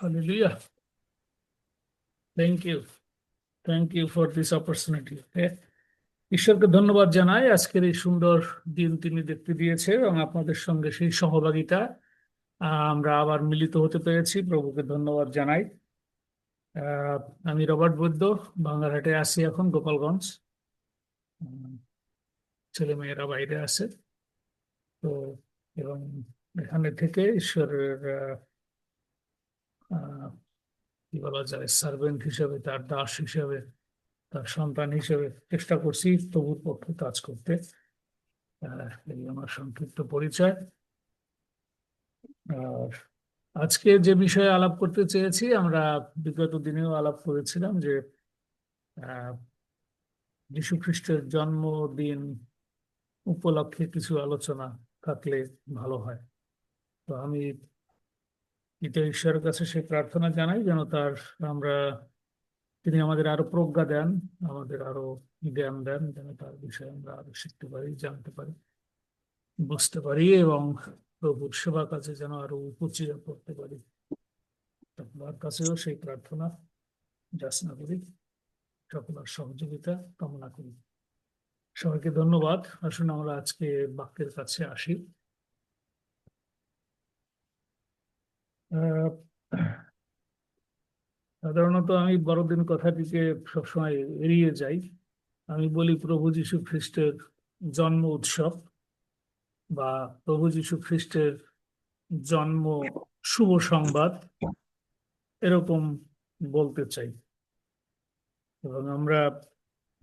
Hallelujah. Thank you. Thank you for this opportunity. Okay? ঈশ্বরকে ধন্যবাদ জানাই আজকের এই সুন্দর দিন তিনি দেখতে দিয়েছে এবং আপনাদের সঙ্গে সেই সহভাগিতা আমরা আবার মিলিত হতে পেরেছি। প্রভুকে ধন্যবাদ জানাই। আহ, আমি রবার্ট বৈদ্য, বাংলাঘাটে আছি এখন, গোপালগঞ্জ। ছেলে মেয়েরা বাইরে আছে তো, এবং এখানে থেকে ঈশ্বরের আহ, কি বলা যায়, সার্ভেন্ট হিসেবে, তার দাস হিসেবে, তার সন্তান হিসেবে চেষ্টা করছি প্রভুর পক্ষে কাজ করতে। এই আমার সংক্ষিপ্ত পরিচয়। আর আজকে যে বিষয়ে আলাপ করতে চেয়েছি, আমরা বিগত দিনেও আলাপ করেছিলাম যে আহ, যীশু খ্রিস্টের জন্মদিন উপলক্ষে কিছু আলোচনা থাকলে ভালো হয়। তো আমি এটা ঈশ্বরের কাছে সেই প্রার্থনা জানাই যেন আমরা তিনি আমাদের আরো প্রজ্ঞা দেন, আমাদের আরো জ্ঞান দেন, যেন তার বিষয়ে আমরা আরো শিখতে পারি, জানতে পারি, বুঝতে পারি এবং প্রভুর সেবা কাজে যেন আরো উপচিয়ে পড়তে পারি। আপনার কাছেও সেই প্রার্থনা যাচনা করি, সকলের সহযোগিতা কামনা করি। সবাইকে ধন্যবাদ। আসুন আমরা আজকে বাক্যের কাছে আসি। আহ, সাধারণত আমি বড়দিন কথাটিকে সবসময় এড়িয়ে যাই। আমি বলি প্রভু যীশু খ্রিস্টের জন্ম উৎসব বা প্রভু যীশু খ্রিস্টের জন্ম শুভ সংবাদ, এরকম বলতে চাই। এবং আমরা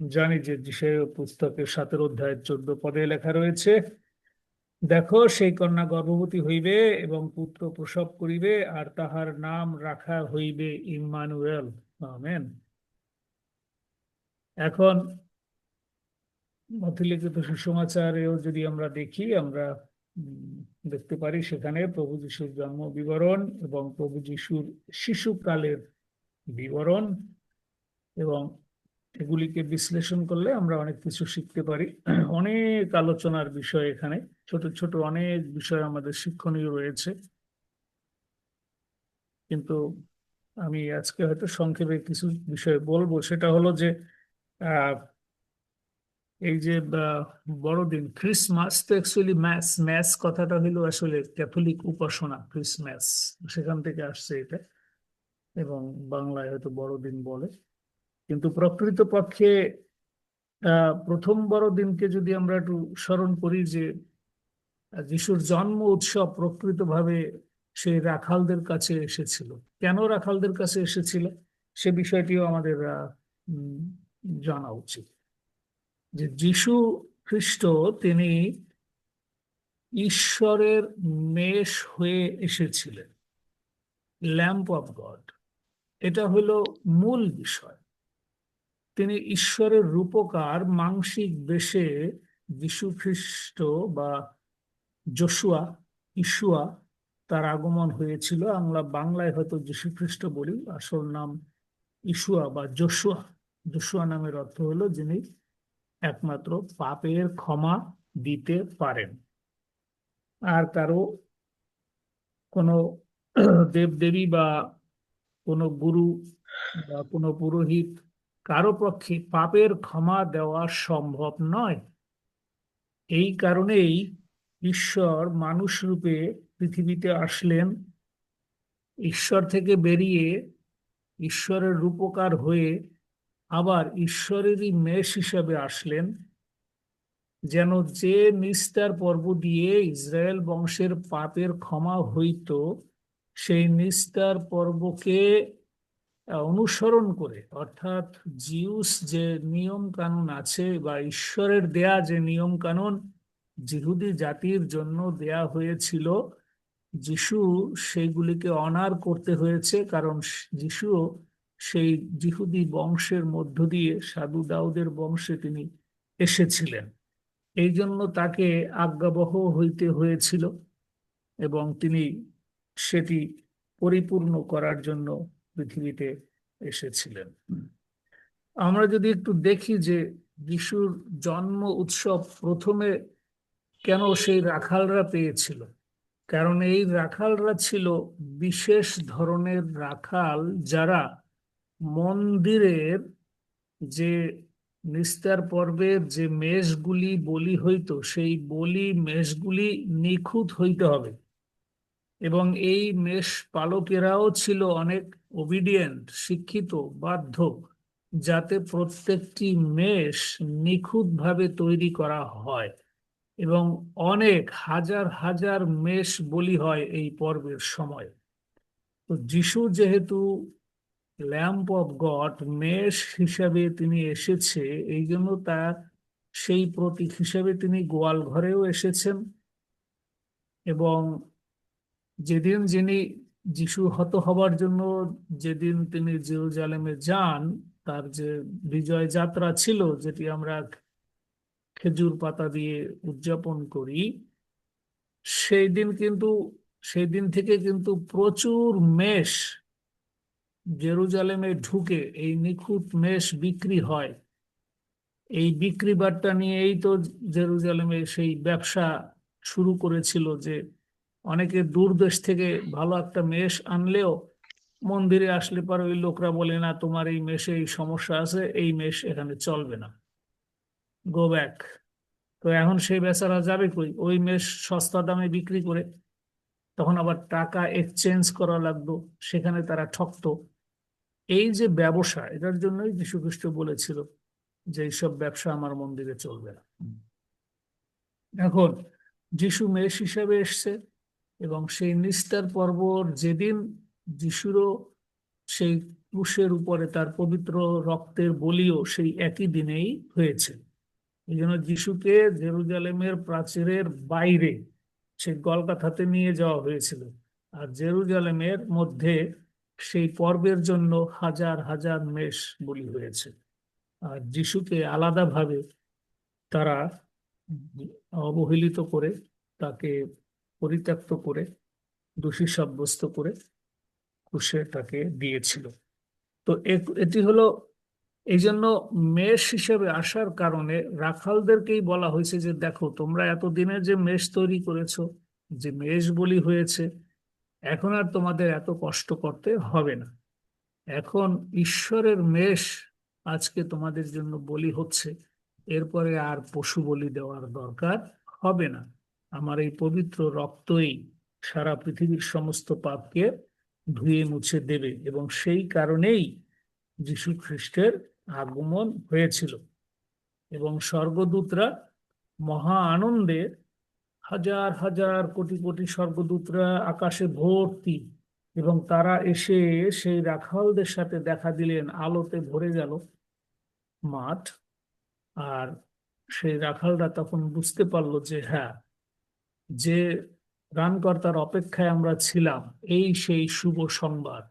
জানি যে যিশায়া পুস্তকের 7 অধ্যায়ের 14 পদে লেখা রয়েছে, দেখো সেই কন্যা গর্ভবতী হইবে এবং পুত্র প্রসব করিবে, আর তাহার নাম রাখা হইবে ইম্মানুয়েল। আমেন। এখন মথিলিখিত সুসমাচারেও যদি আমরা দেখি, আমরা দেখতে পারি সেখানে প্রভু যিশুর জন্ম বিবরণ এবং প্রভু যিশুর শিশুকালের বিবরণ, এবং এগুলিকে বিশ্লেষণ করলে আমরা অনেক কিছু শিখতে পারি। অনেক আলোচনার বিষয় এখানে, ছোট ছোট অনেক বিষয় আমাদের শিক্ষণীয় রয়েছে। কিন্তু আমি আজকে হয়তো সংক্ষেপে কিছু বিষয় বলবো। সেটা হলো যে আহ, এই যে বড়দিন ক্রিসমাস, তো অ্যাকচুয়ালি ম্যাস ম্যাস কথাটা হলো আসলে ক্যাথলিক উপাসনা, ক্রিসমাস সেখান থেকে আসছে এটা, এবং বাংলায় হয়তো বড়দিন বলে। কিন্তু প্রকৃতপক্ষে প্রথম বড়দিনকে যদি আমরা একটু স্মরণ করি, যে যিশুর জন্ম উৎসব প্রকৃতভাবে সেই রাখালদের কাছে এসেছিল। কেন রাখালদের কাছে এসেছিল সে বিষয়টিও আমাদের উম, জানা উচিত। যে যিশু খ্রিস্ট তিনি ঈশ্বরের মেষ হয়ে এসেছিলেন, ল্যাম্প অফ গড। এটা হলো মূল বিষয়। তিনি ঈশ্বরের রূপকার মাংসিক বেশে যীশু খ্রিস্ট বা যশোয়া, ইশুয়া, তার আগমন হয়েছিল। আমরা বাংলায় হয়তো যীশু খ্রিস্ট বলি, আসল নাম ইশুয়া বা যশোয়া। যশোয়া নামের অর্থ হলো যিনি একমাত্র পাপের ক্ষমা দিতে পারেন। আর কারো কোনো দেবদেবী বা কোনো গুরু বা কোনো পুরোহিত, কারো পক্ষে পাপের ক্ষমা দেওয়া সম্ভব নয়। এই কারণেই ঈশ্বর মানুষ রূপে পৃথিবীতে আসলেন, ঈশ্বর থেকে বেরিয়ে ঈশ্বরের রূপকার হয়ে আবার ঈশ্বরেরই মেষ হিসাবে আসলেন, যেন যে নিস্তার পর্ব দিয়ে ইসরায়েল বংশের পাপের ক্ষমা হইত, সেই নিস্তার পর্বকে অনুসরণ করে, অর্থাৎ জিউস যে নিয়ম কানুন আছে বা ঈশ্বরের দেয়া যে নিয়ম কানুন জিহুদি জাতির জন্য দেয়া হয়েছিল, যিশু সেইগুলিকে অনার করতে হয়েছে। কারণ যিশু সেই জিহুদি বংশের মধ্য দিয়ে সাধু দাউদের বংশে তিনি এসেছিলেন। এই জন্য তাকে আজ্ঞাবহ হইতে হয়েছিল এবং তিনি সেটি পরিপূর্ণ করার জন্য পৃথিবীতে এসেছিলেন। আমরা যদি একটু দেখি যে যিশুর জন্ম উৎসব প্রথমে কেন সেই রাখালরা পেয়েছিল, কারণ এই রাখালরা ছিল বিশেষ ধরনের রাখাল, যারা মন্দিরের যে নিস্তার পর্বের যে মেষগুলি বলি হইতো, সেই বলি মেষগুলি নিখুঁত হইতে হবে। এবং এই মেষ পালকেরাও ছিল অনেক ওবিডিয়েন্ট, শিক্ষিত, বাধ্য, যাতে প্রত্যেকটি মেষ নিখুঁতভাবে তৈরি করা হয়। এবং অনেক হাজার হাজার মেষ বলি হয় এই পর্বের সময়। তো যিশু যেহেতু ল্যাম্প অফ গড, মেষ হিসাবে তিনি এসেছে, এই জন্য তার সেই প্রতীক হিসাবে তিনি গোয়াল ঘরেও এসেছেন। এবং যেদিন যিশু হত হবার জন্য যেদিন তিনি জেরুজালেমে যান, তার যে বিজয় যাত্রা ছিল, যেটি আমরা খেজুর পাতা দিয়ে উদযাপন করি, সেই দিন কিন্তু সেই দিন থেকে কিন্তু প্রচুর মেষ জেরুজালেমে ঢুকে এই নিখুঁত মেষ বিক্রি হয়। এই বিক্রি বাট্টা নিয়েই তো জেরুজালেমে সেই ব্যবসা শুরু করেছিল, যে অনেকে দূর দেশ থেকে ভালো একটা মেষ আনলেও মন্দিরে আসলে পরে ওই লোকরা বলে, না, তোমার এই মেষে এই সমস্যা আছে, এই মেষ এখানে চলবে না, গো ব্যাক। তো এখন সেই বেচারা যাবে কই? ওই মেষ সস্তা দামে বিক্রি করে তখন আবার টাকা এক্সচেঞ্জ করা লাগতো, সেখানে তারা ঠকতো। এই যে ব্যবসা, এটার জন্যই যীশু খ্রিস্ট বলেছিল যে এইসব ব্যবসা আমার মন্দিরে চলবে না। এখন যিশু মেষ হিসেবে এসছে, এবং সেই নিস্তার পর্ব যেদিন যিশুরও সেই ক্রুশের উপরে তার পবিত্র রক্তের বলিও সেই একই দিনেই হয়েছে। এই জন্য যিশুকে জেরুজালেমের প্রাচীরের বাইরে সেই গলগথাতে নিয়ে যাওয়া হয়েছিল, আর জেরুজালেমের মধ্যে সেই পর্বের জন্য হাজার হাজার মেষ বলি হয়েছে। আর যিশুকে আলাদাভাবে তারা অবহেলিত করে, তাকে পরিত্যক্ত করে, দোষী সাব্যস্ত করে ক্রুশে তাকে দিয়েছিল। তো এটি হলো, এই জন্য মেষ হিসেবে আসার কারণে রাখালদেরকেই বলা হয়েছে যে দেখো, তোমরা এতদিনে যে মেষ তৈরি করেছো, যে মেষ বলি হয়েছে, এখন আর তোমাদের এত কষ্ট করতে হবে না। এখন ঈশ্বরের মেষ আজকে তোমাদের জন্য বলি হচ্ছে, এরপরে আর পশু বলি দেওয়ার দরকার হবে না। আমার এই পবিত্র রক্তই সারা পৃথিবীর সমস্ত পাপকে ধুয়ে মুছে দেবে। এবং সেই কারণেই যীশু খ্রিস্টের আগমন হয়েছিল। এবং স্বর্গদূতরা মহা আনন্দে, হাজার হাজার কোটি কোটি স্বর্গদূতরা আকাশে ভর্তি, এবং তারা এসে সেই রাখালদের সাথে দেখা দিলেন। আলোতে ভরে গেল মাঠ। আর সেই রাখালরা তখন বুঝতে পারলো যে হ্যাঁ, যে ত্রাণকর্তার অপেক্ষায় আমরা ছিলাম, এই সেই শুভ সংবাদ।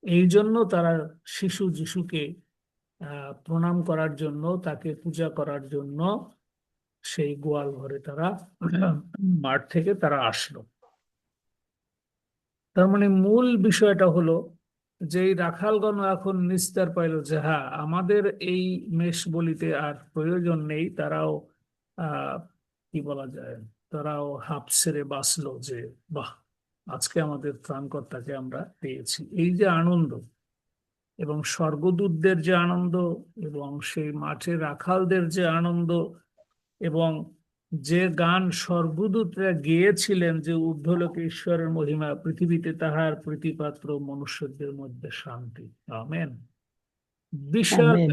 এই জন্য তারা শিশু যিশুকে প্রণাম করার জন্য, তাকে পূজা করার জন্য সেই গোয়াল ঘরে তারা মাঠ থেকে তারা আসলো। তার মানে মূল বিষয়টা হলো যে এই রাখালগণ এখন নিস্তার পাইল যে হ্যাঁ, আমাদের এই মেষ বলিতে আর প্রয়োজন নেই। তারাও আহ কি বলা যায়, তারাও হাঁপ ছেড়ে বাঁচলো যে বাহ, আজকে আমাদের ত্রাণকর্তাকে আমরা পেয়েছি। এই যে আনন্দ, এবং স্বর্গদূতদের যে আনন্দ, এবং সেই মাঠে রাখালদের যে আনন্দ, এবং যে গান স্বর্গদূতরা গেয়েছিলেন, যে ঊর্ধ্বলোকে ঈশ্বরের মহিমা, পৃথিবীতে তাহার প্রীতিপাত্র, মনুষ্যদের মধ্যে শান্তি, আমেন। বিশাল। আমেন।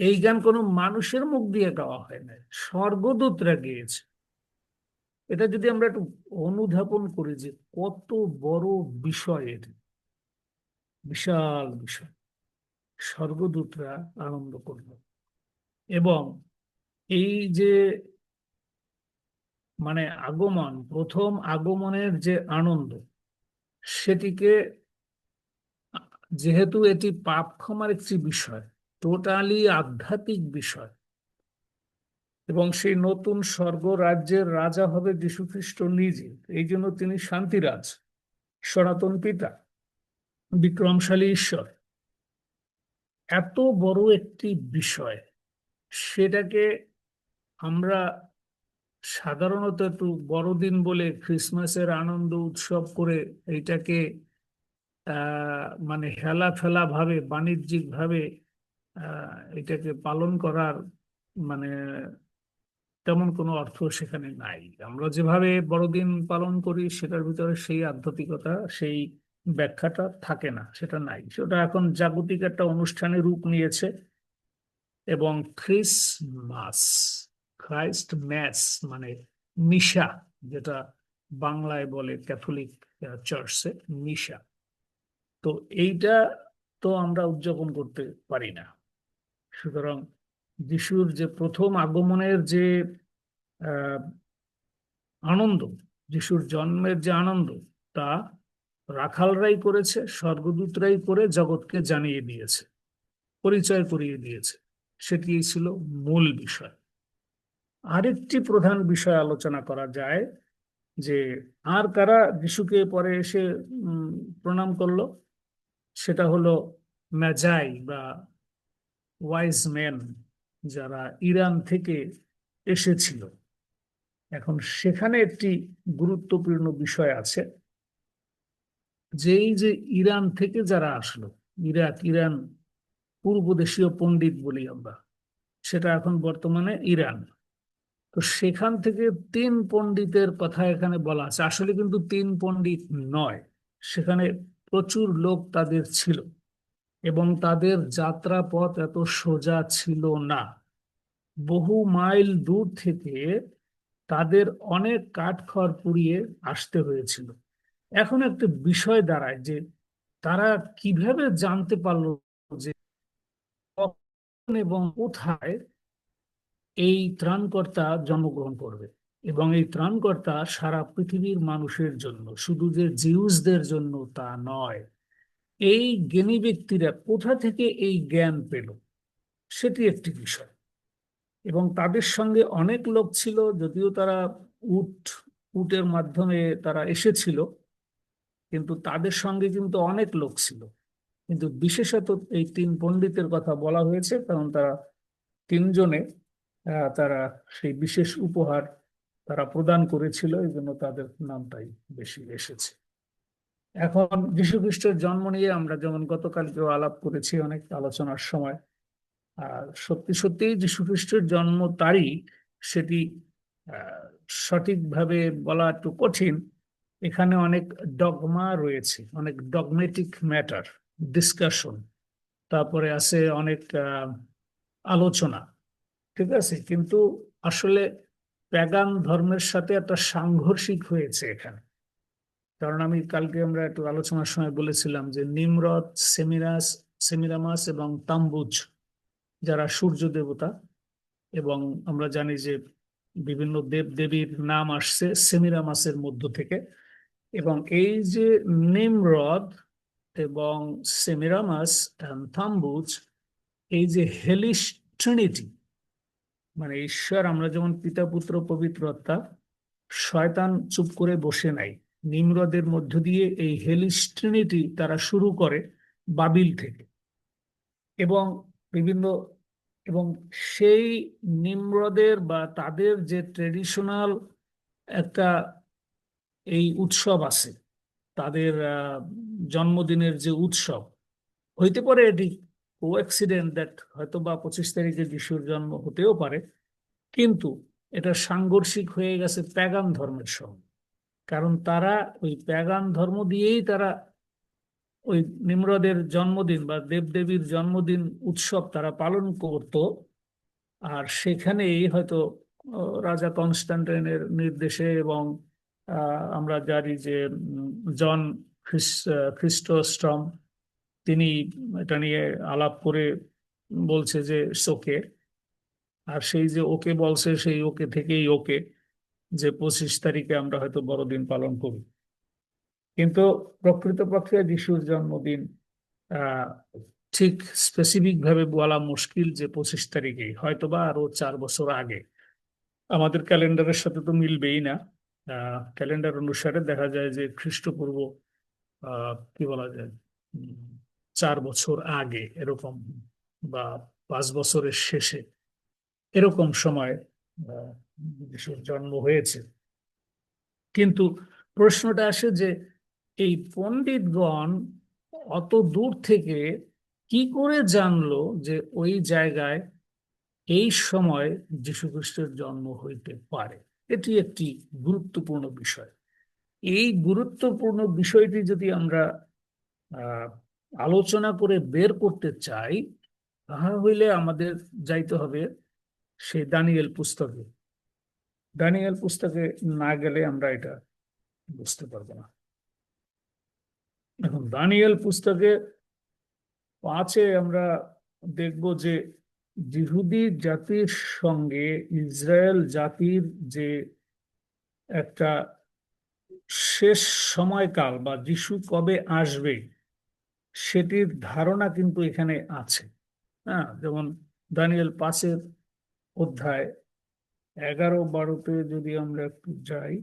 এই গান কোনো মানুষের মুখ দিয়ে গাওয়া হয় না, স্বর্গদূতরা গেয়েছে। এটা যদি আমরা একটু অনুধাবন করি যে কত বড় বিষয়, এটি বিশাল বিষয়। স্বর্গদূতরা আনন্দ করল। এবং এই যে মানে আগমন, প্রথম আগমনের যে আনন্দ, সেটিকে, যেহেতু এটি পাপ ক্ষমার একটি বিষয়, টোটালি আধ্যাত্মিক বিষয়, এবং সেই নতুন স্বর্গ রাজ্যের রাজা হবে যীশুখ্রিস্ট নিজে। এই জন্য তিনি শান্তিরাজ, সনাতন পিতা, বিক্রমশালী ঈশ্বর। এত বড় একটি বিষয়, সেটাকে আমরা সাধারণত একটু বড়দিন বলে ক্রিসমাসের আনন্দ উৎসব করে এইটাকে মানে হেলা ফেলা ভাবে বাণিজ্যিক ভাবে এটাকে পালন করার মানে তেমন কোনো অর্থ সেখানে নাই। আমরা যেভাবে বড়দিন পালন করি সেটার ভিতরে সেই আধ্যাত্মিকতা, সেই ব্যাখ্যাটা থাকে না, সেটা নাই। সেটা এখন জাগতিক একটা অনুষ্ঠানের রূপ নিয়েছে। এবং খ্রিসমাস, ক্রাইস্ট ম্যাস মানে মিশা, যেটা বাংলায় বলে ক্যাথলিক চার্চে মিশা। তো এইটা তো আমরা উদযাপন করতে পারি না। সুতরাং যিশুর যে প্রথম আগমনের যে আহ, আনন্দ, যিশুর জন্মের যে আনন্দ, তা রাখালরাই করেছে, স্বর্গদূতরাই করে জগৎকে জানিয়ে দিয়েছে, পরিচয় করিয়ে দিয়েছে। সেটি ছিল মূল বিষয়। আরেকটি প্রধান বিষয় আলোচনা করা যায় যে আর কারা যিশুকে পরে এসে উম, প্রণাম করলো। সেটা হলো ম্যাজাই বা ওয়াইজ ম্যান, যারা ইরান থেকে এসেছিল। এখন সেখানে একটি গুরুত্বপূর্ণ বিষয় আছে যে এই যে ইরান থেকে যারা আসলো, ইরাক, ইরান, পূর্ব দেশীয় পণ্ডিত বলি আমরা, সেটা এখন বর্তমানে ইরান। তো সেখান থেকে তিন পণ্ডিতের কথা এখানে বলা আছে। আসলে কিন্তু তিন পণ্ডিত নয়, সেখানে প্রচুর লোক তাদের ছিল এবং তাদের যাত্রা পথ এত সোজা ছিল না। বহু মাইল দূর থেকে তাদের অনেক কাঠখড় পুড়িয়ে আসতে হয়েছিল। এখন একটা বিষয় দাঁড়ায় যে তারা কিভাবে জানতে পারলো যে কখন এবং কোথায় এই ত্রাণকর্তা জন্মগ্রহণ করবে। এবং এই ত্রাণকর্তা সারা পৃথিবীর মানুষের জন্য, শুধু যে জিউসদের জন্য তা নয়। এই জ্ঞানী ব্যক্তিরা কোথা থেকে এই জ্ঞান পেল, সেটি একটি বিষয়। এবং তাদের সঙ্গে অনেক লোক ছিল, যদিও তারা উট উটের মাধ্যমে তারা এসেছিল, কিন্তু তাদের সঙ্গে কিন্তু অনেক লোক ছিল। কিন্তু বিশেষত এই তিন পণ্ডিতের কথা বলা হয়েছে কারণ তারা তিনজনে তারা সেই বিশেষ উপহার তারা প্রদান করেছিল, এই জন্য তাদের নামটাই বেশি এসেছে। এখন যীশু খ্রিস্টের জন্ম নিয়ে আমরা যেমন গতকালকেও আলাপ করেছি অনেক আলোচনার সময়, আর সত্যি সত্যি যীশু খ্রিস্টের জন্ম তারিখ সেটি আহ, সঠিকভাবে বলা একটু কঠিন। এখানে অনেক ডগমা রয়েছে, অনেক ডগমেটিক ম্যাটার, ডিসকাশন, তারপরে আছে অনেক আলোচনা। ঠিক আছে, কিন্তু আসলে প্যাগান ধর্মের সাথে একটা সাংঘর্ষিক হয়েছে এখানে। কারণ আমি কালকে আমরা একটু আলোচনার সময় বলেছিলাম যে নিমরত, সেমিরামাস এবং তাম্বুজ, যারা সূর্য দেবতা, এবং আমরা জানি যে বিভিন্ন দেব দেবীর নাম আসছে সেমিরামাসের মধ্য থেকে। এবং এই যে নিমরদ এবং সেমিরামাস and থাম্বুজ, এই যে হেলিশ ট্রিনিটি, মানে ঈশ্বর, আমরা যেমন পিতা পুত্র পবিত্র আত্মা, শয়তান চুপ করে বসে নাই। নিমরদের মধ্য দিয়ে এই হেলিশ ট্রিনিটি তারা শুরু করে বাবিল থেকে। এবং বিভিন্ন, এবং সেই নিমরদের বা তাদের যে ট্রেডিশনাল একটা এই উৎসব আছে, তাদের জন্মদিনের যে উৎসব, হইতে পারে এটি কোঅ্যাক্সিডেন্ট দ্যাট হয়তো বা 25 তারিখে যিশুর জন্ম হতেও পারে, কিন্তু এটা সাংঘর্ষিক হয়ে গেছে প্যাগান ধর্মের সঙ্গে। কারণ তারা ওই প্যাগান ধর্ম দিয়েই তারা ওই নিমরদের জন্মদিন বা দেবদেবীর জন্মদিন উৎসব তারা পালন করত। আর সেখানেই হয়তো রাজা কনস্টান্টাইনের নির্দেশে এবং আমরা জানি যে জন খ্রিস্টোস্ট্রম, তিনি এটা নিয়ে আলাপ করে বলছে যে ওকে। আর সেই যে ওকে বলছে, সেই ওকে থেকেই ওকে, যে 25 তারিখে আমরা হয়তো বড়দিন পালন করি। কিন্তু প্রকৃতপক্ষে যিশুর জন্মদিন আহ ঠিক স্পেসিফিক ভাবে বলা মুশকিল যে 25 তারিখেই, হয়তোবা আরো 4 বছর আগে। আমাদের ক্যালেন্ডারের সাথে তো মিলবেই না। ক্যালেন্ডার অনুসারে দেখা যায় যে খ্রিস্টপূর্ব কি বলা যায়, 4 বছর আগে এরকম, বা 5 বছরের শেষে এরকম সময় যিশুর জন্ম হয়েছে। কিন্তু প্রশ্নটা আসে যে এই পণ্ডিতগণ অত দূর থেকে কি করে জানলো যে ওই জায়গায় এই সময় যীশু খ্রিস্টের জন্ম হইতে পারে? এটি একটি গুরুত্বপূর্ণ বিষয়। এই গুরুত্বপূর্ণ বিষয়টি যদি আমরা আহ, আলোচনা করে বের করতে চাই, তাহা হইলে আমাদের যাইতে হবে সেই দানিয়েল পুস্তকে। দানিয়েল পুস্তকে না গেলে আমরা এটা বুঝতে পারবো না। এখন দানিয়েল পুস্তকে 5-এ আমরা দেখব যে ইহুদি জাতির সঙ্গে ইসরায়েল জাতির যে একটা শেষ সময়কাল বা যিশু কবে আসবে সেটির ধারণা কিন্তু এখানে আছে। হ্যাঁ, যেমন দানিয়েল 5-এর অধ্যায় 11-12-তে যদি আমরা একটু যাই।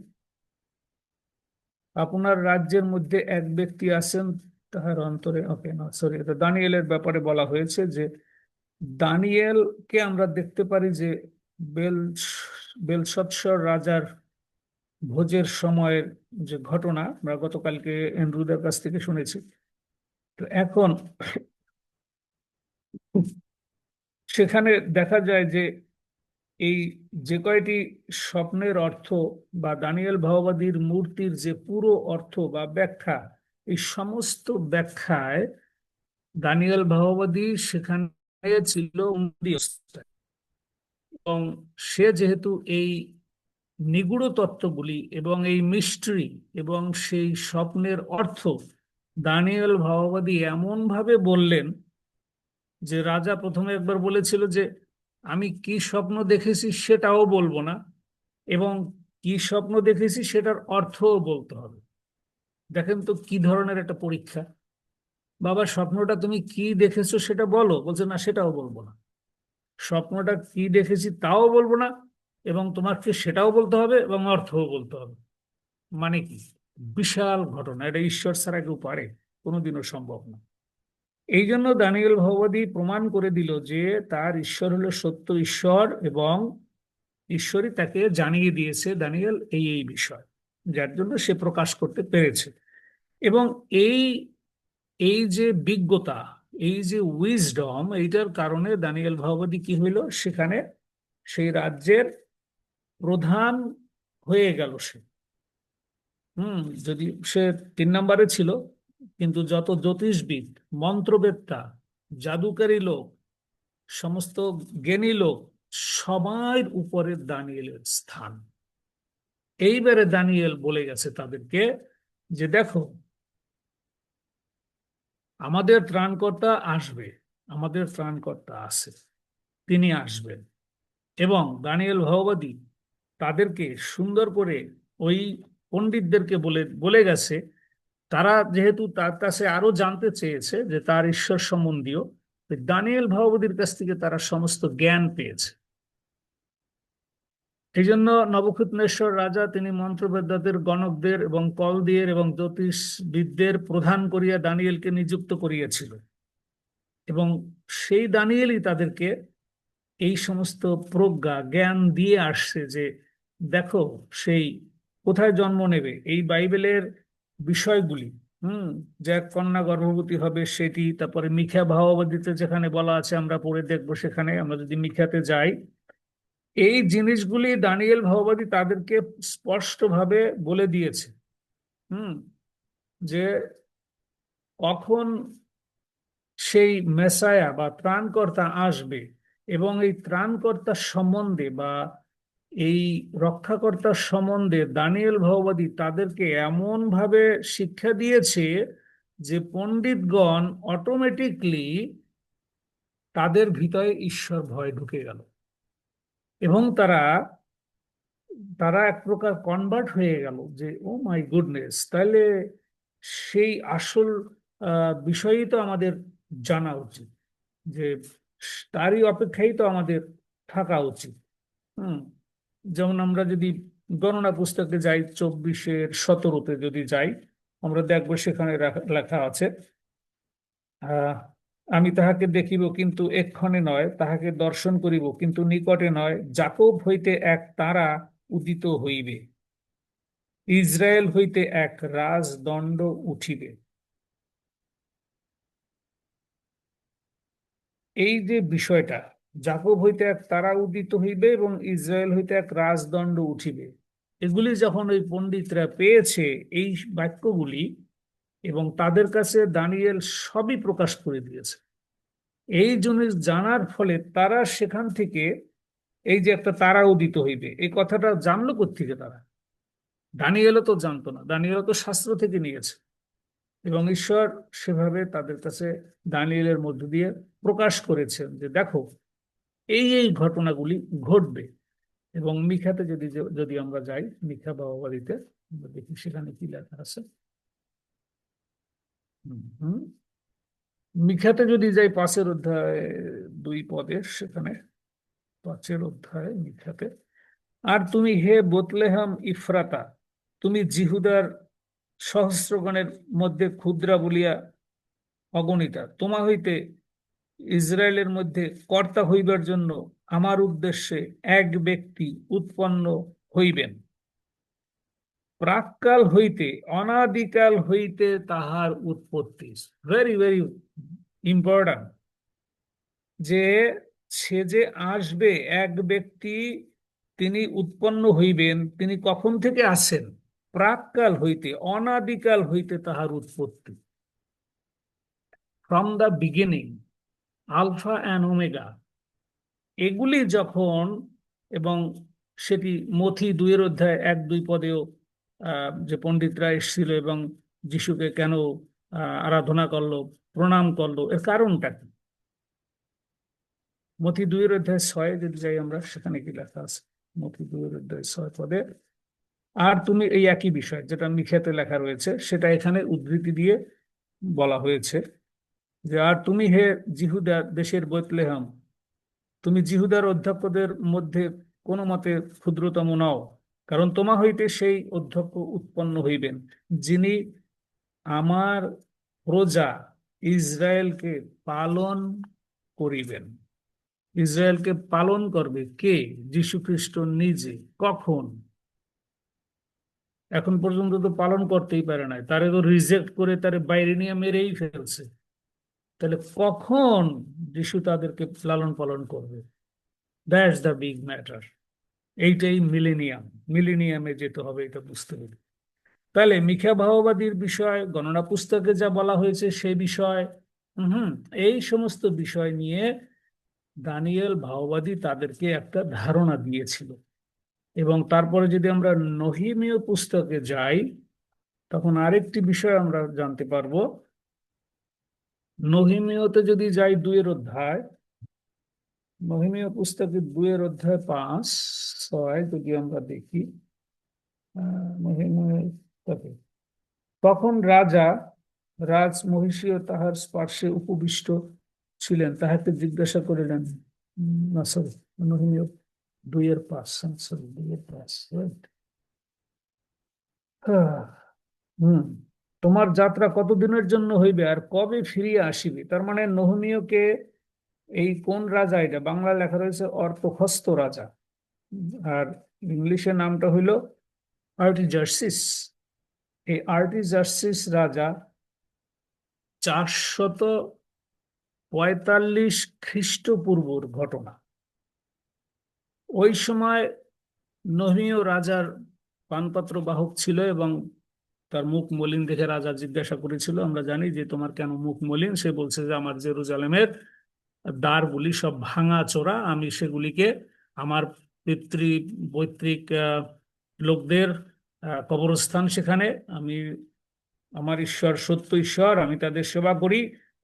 আপনার রাজ্যের মধ্যে এক ব্যক্তি আছেন, তাহার অন্তরে, ওকে না সরি, এটা দানিয়েলের ব্যাপারে বলা হয়েছে যে দানিয়েলকে আমরা দেখতে পারি যে বেল বেলশৎসর রাজার ভোজের সময়ের যে ঘটনা আমরা গতকালকে এন্ড্রুদের কাছ থেকে শুনেছি। তো এখন সেখানে দেখা যায় যে এই যে কয়টি স্বপ্নের অর্থ বা দানিয়েল ভাওবাদীর মূর্তির যে পুরো অর্থ বা ব্যাখ্যা, এই সমস্ত ব্যাখ্যায় দানিয়েল ভাওবাদী সেখানে ছিল বন্দী অবস্থায়। এবং সে যেহেতু এই নিগূঢ় তত্ত্বগুলি এবং এই মিস্ট্রি এবং সেই স্বপ্নের অর্থ দানিয়েল ভাওবাদী এমন ভাবে বললেন যে রাজা প্রথমে একবার বলেছিল যে আমি কি স্বপ্ন দেখেছি সেটাও বলবো না, এবং কি স্বপ্ন দেখেছি সেটার অর্থও বলতে হবে। দেখেন তো কি ধরনের একটা পরীক্ষা। বাবা, স্বপ্নটা তুমি কি দেখেছো সেটা বলো, বলছে না সেটাও বলবো না। স্বপ্নটা কি দেখেছি তাও বলবো না, এবং তোমাকে সেটাও বলতে হবে এবং অর্থও বলতে হবে। মানে কি বিশাল ঘটনা! এটা ঈশ্বর ছাড়া কেউ পারে? কোনোদিনও সম্ভব না। এই জন্য দানিয়েল ভগবতী প্রমাণ করে দিল যে তার ঈশ্বর হলো সত্য ঈশ্বর, এবং ঈশ্বরই তাকে জানিয়ে দিয়েছে দানিয়েল এই এই বিষয়, যার জন্য সে প্রকাশ করতে পেরেছে। এবং এই এই যে বিজ্ঞতা, এই যে উইজডম, এইটার কারণে দানিয়েল ভগবতী কি হইল, সেখানে সেই রাজ্যের প্রধান হয়ে গেল সে। যদি সে 3 নম্বরে ছিল, কিন্তু যত জ্যোতিষবিদ, মন্ত্রবেত্তা, জাদুকারী লোক, সমস্ত জ্ঞানী লোক, সবার উপরে দানিয়েলের স্থান। এইবারে দানিয়েল বলে গেছে তাদেরকে যে দেখো, আমাদের ত্রাণকর্তা আসবে, আমাদের ত্রাণকর্তা আছে, তিনি আসবেন। এবং দানিয়েল ভগবতী তাদেরকে সুন্দর করে ওই পণ্ডিতদেরকে বলে বলে গেছে। তারা যেহেতু তার কাছে আরো জানতে চেয়েছে যে তার ঈশ্বর সম্বন্ধীয়, দানিয়েল ভগবতীর কাছ থেকে তারা সমস্ত জ্ঞান পেয়েছে। এই জন্য নবক্ষত্রেশ্বর রাজা তিনি মন্ত্রবেদ্যাদের, গণকদের এবং কলদিয়ের এবং জ্যোতিষবিদদের প্রধান করিয়া দানিয়েলকে নিযুক্ত করিয়াছিল। এবং সেই দানিয়েলই তাদেরকে এই সমস্ত প্রজ্ঞা জ্ঞান দিয়ে আসছে যে দেখো, সেই কোথায় জন্ম নেবে, এই বাইবেলের বিষয়গুলি। যে এক কন্যা গর্ভবতী হবে সেটি, তারপরে মিথ্যা ভাওবাদীতে যেখানে বলা আছে আমরা পড়ে দেখবো, সেখানে আমরা যদি মিথ্যাতে যাই, এই জিনিসগুলি দানিয়েল ভাওবাদী তাদেরকে স্পষ্টভাবে বলে দিয়েছে। হুম যে কখন সেই মেসায়া বা ত্রাণকর্তা আসবে, এবং এই ত্রাণকর্তার সম্বন্ধে বা এই রক্ষাকর্তার সম্বন্ধে দানিয়েল ভগবতী তাদেরকে এমন ভাবে শিক্ষা দিয়েছে যে পণ্ডিতগণ অটোমেটিকলি তাদের ভিতরে ঈশ্বর ভয় ঢুকে গেল, এবং তারা তারা এক প্রকার কনভার্ট হয়ে গেল যে ও মাই গুডনেস, তাহলে সেই আসল বিষয়ই তো আমাদের জানা উচিত, যে তারই অপেক্ষাই তো আমাদের থাকা উচিত। হুম যেমন আমরা যদি গণনা পুস্তকে যাই, 24-17-তে যদি যাই, আমরা দেখবো সেখানে লেখা আছে আমি তাহাকে দেখিব কিন্তু এক্ষণে নয়, তাহাকে দর্শন করিব কিন্তু নিকটে নয়। যাকব হইতে এক তারা উদিত হইবে, ইসরায়েল হইতে এক রাজদণ্ড উঠিবে। এই যে বিষয়টা, যাকব হইতে এক তারা উদিত হইবে এবং ইসরায়েল হইতে এক রাজদণ্ড উঠিবে, এগুলি যখন ওই পণ্ডিতরা পেয়েছে এই বাক্যগুলি, এবং তাদের কাছে দানিয়েল সবই প্রকাশ করে দিয়েছে, এই জিনিস জানার ফলে তারা সেখান থেকে এই যে একটা তারা উদিত হইবে এই কথাটা জানলো কোত্থেকে তারা? দানিয়েলও তো জানতো না, দানিয়েলও তো শাস্ত্র থেকে নিয়েছে, এবং ঈশ্বর সেভাবে তাদের কাছে দানিয়েলের মধ্য দিয়ে প্রকাশ করেছেন যে দেখো এই এই ঘটনাগুলি ঘটবে। এবং মিখাতে যদি যদি আমরা যাই, মিখা বাবাবাড়িতে আমরা দেখি সেখানে কি লেখা আছে। হুম, মিখাতে যদি যাই 5 অধ্যায় 2 পদে, সেখানে 5 অধ্যায় মিখাতে, আর তুমি হে বেথলেহেম ইফরাতা, তুমি জিহুদার সহস্রগণের মধ্যে ক্ষুদ্রা বলিয়া অগণিতা, তোমা হইতে ইসরায়েলের মধ্যে কর্তা হইবার জন্য আমার উদ্দেশ্যে এক ব্যক্তি উৎপন্ন হইবেন, প্রাক্কাল হইতে অনাদিকাল হইতে তাহার উৎপত্তি। ভেরি ভেরি ইম্পর্টেন্ট, যে সে যে আসবে এক ব্যক্তি, তিনি উৎপন্ন হইবেন, তিনি কখন থেকে আসেন? প্রাক্কাল হইতে, অনাদিকাল হইতে তাহার উৎপত্তি, from the beginning, alpha and omega. এগুলি যখন, এবং সেটি মথি 2 অধ্যায় 1-2 পদেও যে পণ্ডিতরা এসেছিল এবং যিশুকে কেন আরাধনা করলো, প্রণাম করলো, এর কারণটা কি? মথি 2 অধ্যায় 6 যদি যাই আমরা, সেখানে কি লেখা আছে? মথি 2 অধ্যায় 6 পদে, আর তুমি, এই একই বিষয় যেটা মিখাতে লেখা রয়েছে সেটা এখানে উদ্ধৃতি দিয়ে বলা হয়েছে, যে আর তুমি হে জিহুদা দেশের বেথলেহেম, তুমি জিহুদার অধ্যক্ষদের মধ্যে কোনো মতে ক্ষুদ্রতম নও, কারণ তোমা হইতে সেই অধ্যক্ষ উৎপন্ন হইবেন, যিনি আমার প্রজা ইসরায়েলকে পালন করিবেন। ইসরায়েলকে পালন করবে কে? যীশু খ্রিস্ট নিজে। কখন? এখন পর্যন্ত তো পালন করতেই পারে নাই, তারে তো রিজেক্ট করে তারে বাইরে নিয়ে মেরেই ফেলছে। তাহলে কখন যিশু তাদেরকে লালন পালন করবে? That's the big matter. এইটাই মিলেনিয়াম, মিলেনিয়ামে যেতে হবে, এটা বুঝতে হবে। তাহলে মিথ্যা ভাববাদীর বিষয়, গণনা পুস্তকে যা বলা হয়েছে সেই বিষয়, হুম, এই সমস্ত বিষয় নিয়ে দানিয়েল ভাওবাদী তাদেরকে একটা ধারণা দিয়েছিল। এবং তারপরে যদি আমরা নহিমীয় পুস্তকে যাই, তখন আরেকটি বিষয় আমরা জানতে পারবো। নহিমীয়তে যদি যাই 2 অধ্যায়, নহিমীয় পুস্তকে 2 অধ্যায় 5-6 যদি আমরা দেখি, নহিমীয় পুস্তকে, তখন রাজা রাজমহিষীও তাহার স্পর্শে উপবিষ্ট ছিলেন, তাহাকে জিজ্ঞাসা করিলেন, না সরি, নহিমীয় 2-5, সরি 2-5, হুম, তোমার যাত্রা কতদিনের জন্য হইবে আর কবে ফিরিয়া আসিবে? তার মানে নহমীয়কে, এই কোন রাজা, এটা বাংলা লেখা রয়েছে অর্থহস্ত রাজা, আর ইংলিশে নামটা হইল আর্টিজার্সিস। এই আর্টিজার্সিস রাজা 445 খ্রিস্টপূর্বর ঘটনা। ওই সময় নহমীয় রাজার পানপাত্র বাহক ছিল, এবং তার মুখ মলিন দেখে রাজা জিজ্ঞাসা করেছিল, আমরা জানি যে তোমার কেন মুখ মলিন? সে বলছে যে আমার জেরুজালেমের দ্বারগুলি সব ভাঙা চোরা, আমি সেগুলিকে আমার পিতৃ পৈতৃক লোকদের কবরস্থান, সেখানে আমি, আমার ঈশ্বর সত্য ঈশ্বর, আমি তাদের সেবা করি,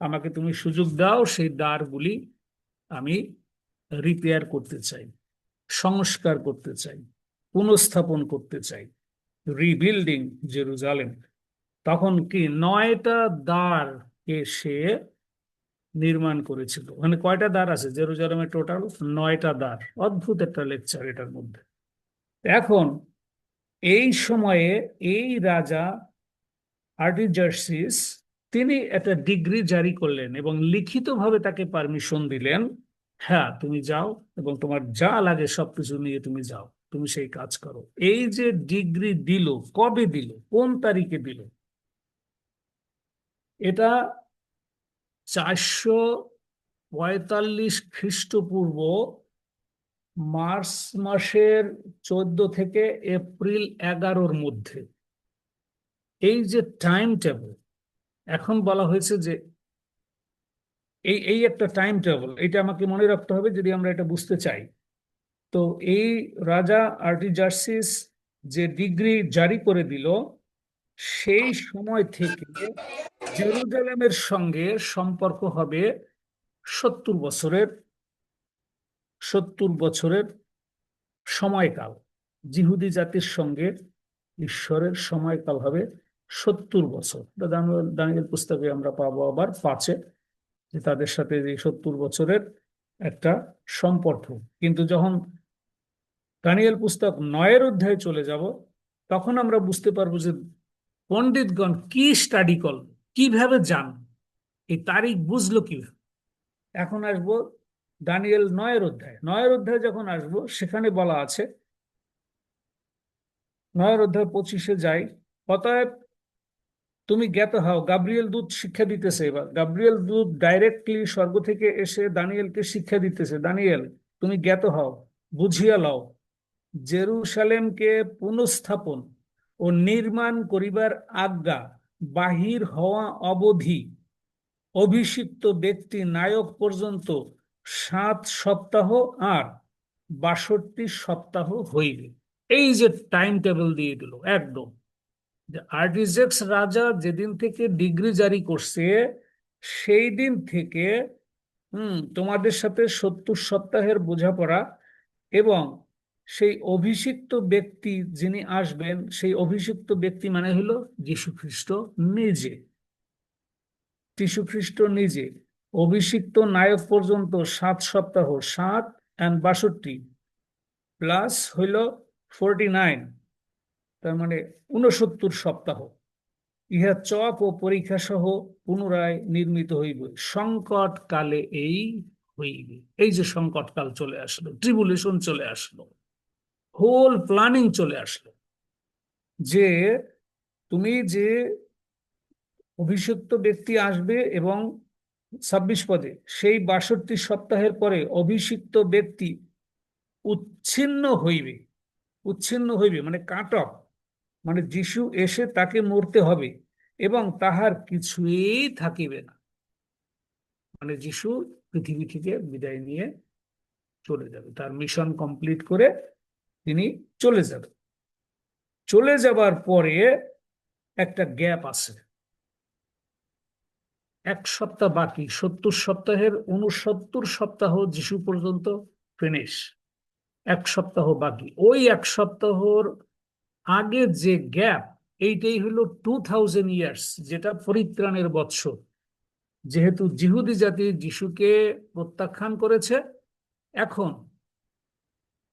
আমাকে তুমি সুযোগ দাও, সেই দ্বারগুলি আমি রিপেয়ার করতে চাই, সংস্কার করতে চাই, পুনঃস্থাপন করতে চাই, রিবিল্ডিং জেরুজালেম। তখন কি 9টা দ্বার কে সে নির্মাণ করেছিল। মানে কয়টা দ্বার আছে জেরুজালেমে? টোটাল 9টা দ্বার। অদ্ভুত একটা লেকচার এটার মধ্যে। এখন এই সময়ে এই রাজা আর্টিজার্সিস তিনি একটা ডিগ্রি জারি করলেন এবং লিখিতভাবে তাকে পারমিশন দিলেন, হ্যাঁ তুমি যাও এবং তোমার যা লাগে সবকিছু নিয়ে তুমি যাও, তুমি সেই কাজ করো। এই যে ডিগ্রি দিল, কবে দিল, কোন তারিখে দিল? এটা 445 খ্রিস্টপূর্ব মার্চ মাসের 14 থেকে এপ্রিল 11-র মধ্যে। এই যে টাইম টেবিল, এখন বলা হয়েছে যে এই এই একটা টাইম টেবিল, এটা আমাকে মনে রাখতে হবে যদি আমরা এটা বুঝতে চাই। তো এই রাজা আর্টিজার্সিস যে ডিগ্রি জারি করে দিল, সেই সময় থেকে জেরুজালেমের সঙ্গে সম্পর্ক হবে 70 বছরের, 70 বছরের সময়কাল। জিহুদি জাতির সঙ্গে ঈশ্বরের সময়কাল হবে 70 বছর। দানিয়েল পুস্তকে আমরা পাবো আবার 5-এ, যে তাদের সাথে এই 70 বছরের একটা সম্পর্ক। কিন্তু যখন দানিয়েল পুস্তক 9-এর অধ্যায়ে চলে যাব, তখন আমরা বুঝতে পারবো যে পণ্ডিতগণ কি স্টাডি করল, কিভাবে জান, এই তারিখ বুঝলো কিভাবে। এখন আসবো দানিয়েল 9-এর অধ্যায়। 9-এর অধ্যায়ে যখন আসবো, সেখানে বলা আছে, 9-এর অধ্যায় 25-এ যাই, অতএব তুমি জ্ঞাত হও। গাব্রিয়েল দূত শিক্ষা দিতেছে। এবার গাব্রিয়েল দূত ডাইরেক্টলি স্বর্গ থেকে এসে দানিয়েলকে শিক্ষা দিতেছে, দানিয়েল তুমি জ্ঞাত হও, বুঝিয়া লও, জেরুসালেমকে পুনঃস্থাপন ও নির্মাণ করিবার আজ্ঞা বাহির হওয়া অবধি অভিষিক্ত ব্যক্তি নায়ক পর্যন্ত 7 সপ্তাহ আর 62 সপ্তাহ হইবে। এই যে টাইম টেবিল দিয়ে দিল একদম, যে আর্টিজেক্স রাজা যেদিন থেকে ডিগ্রি জারি করছে, সেই দিন থেকে তোমাদের সাথে 70 সপ্তাহের বোঝাপড়া, এবং সেই অভিষিক্ত ব্যক্তি যিনি আসবেন, সেই অভিষিক্ত ব্যক্তি মানে হলো যীশু খ্রিস্ট নিজে। যীশু খ্রিস্ট নিজে অভিষিক্ত নায়ক পর্যন্ত 7 সপ্তাহ, 7 and 62 প্লাস হইল 49, তার মানে 69 সপ্তাহ। ইহা চক ও পরীক্ষা সহ পুনরায় নির্মিত হইবে, সংকট কালে এই হইবে। এই যে সংকট কাল চলে আসলো, ট্রিবুলেশন চলে আসলো, হোল প্ল্যানিং চলে আসলো, যে তুমি যে অভিষিক্ত ব্যক্তি আসবে, এবং 26 পদে সেই 62 সপ্তাহের পরে অভিষিক্ত ব্যক্তি উচ্ছিন্ন হইবে। উচ্ছিন্ন হইবে মানে কাট অফ, মানে যিশু এসে তাকে মরতে হবে এবং তাহার কিছুই থাকিবে না। মানে যিশু পৃথিবী থেকে বিদায় নিয়ে চলে যাবে, তার মিশন কমপ্লিট করে তিনি চলে যাবে। চলে যাবার পরে একটা গ্যাপ আছে, 1 সপ্তাহ বাকি। 70 সপ্তাহের 69 সপ্তাহ যিশু পর্যন্ত ফিনিশ, 1 সপ্তাহ বাকি। ওই 1 সপ্তাহর আগে যে গ্যাপ, এইটাই হলো 2000 ইয়ার্স, যেটা পরিত্রাণের বৎসর। যেহেতু জিহুদি জাতি যিশুকে প্রত্যাখ্যান করেছে, এখন